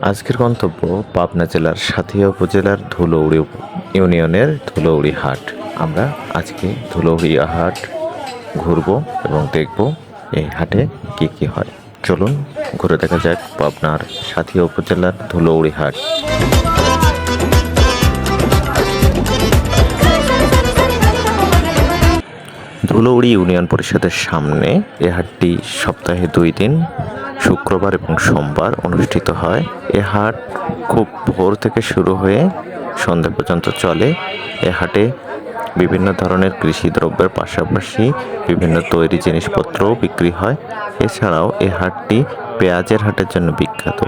আজকের গন্তব্য পাবনা জেলার সাঁথিয়া উপজেলার ধুলৌড়ি ইউনিয়নের ধুলৌড়ি হাট। আমরা আজকে ধুলৌড়ি হাট ঘুরবো এবং দেখব এই হাটে কি কি হয়। চলুন ঘুরে দেখা যাক পাবনার সাঁথিয়া উপজেলার ধুলৌড়ি হাট। ধুলৌড়ি ইউনিয়ন পরিষদের সামনে এ হাটটি সপ্তাহে 2 দিন শুক্রবার এবং সোমবার অনুষ্ঠিত হয়। এ হাট খুব ভোর থেকে শুরু হয়ে সন্ধ্যা পর্যন্ত চলে। এ হাটে বিভিন্ন ধরনের কৃষি দ্রব্যের পাশাপাশি বিভিন্ন তৈরি জিনিসপত্রও বিক্রি হয়। এছাড়াও এ হাটটি পেঁয়াজের হাটের জন্য বিখ্যাত।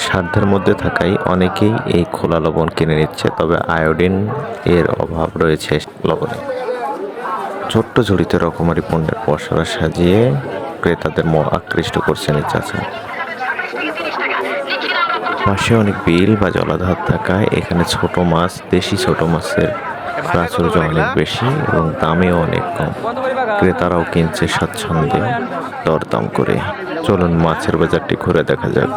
সাধ্যের মধ্যে থাকায় অনেকেই এই খোলা লবণ কিনে নিচ্ছে, তবে আয়োডিন এর অভাব রয়েছে লবণে। ছোট্ট ঝুড়িতে রকমারি পণ্যের পসরা সাজিয়ে ক্রেতাদের আকৃষ্ট করছেন এই চাচা। পাশে অনেক বিল বা জলাধার থাকায় এখানে ছোট মাছ, দেশি ছোট মাছের প্রাচুর্য অনেক বেশি এবং দামেও অনেক কম। ক্রেতারাও কিনছে স্বাচ্ছন্দ্যে দরদাম করে। চলুন মাছের বাজারটি ঘুরে দেখা যাক।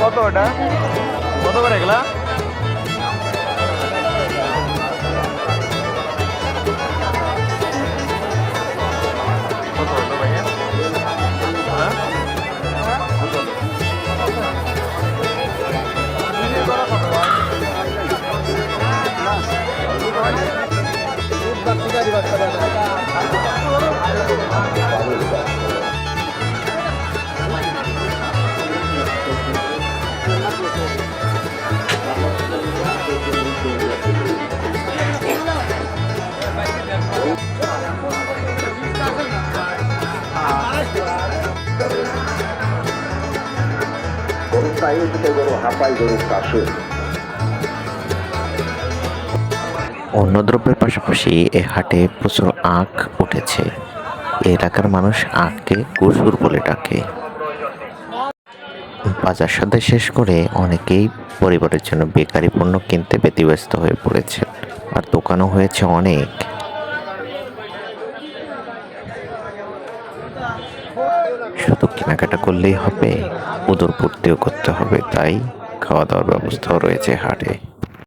কত ওটা কত করে এগুলা? কত হলো ভাইয়া? অন্য দ্রব্যের পাশাপাশি এ হাটে প্রচুর আখ উঠেছে। এলাকার মানুষ আখকে গুসুর বলে ডাকে। বাজার সদাই শেষ করে অনেকেই পরিবারের জন্য বেকারি পণ্য কিনতে ব্যতিব্যস্ত হয়ে পড়েছে, আর দোকানও হয়েছে অনেক। শুধু কেনাকাটা করলেই হবে, উদরপূর্তিও করতে হবে, তাই খাওয়া দাওয়ার ব্যবস্থাও রয়েছে হাটে।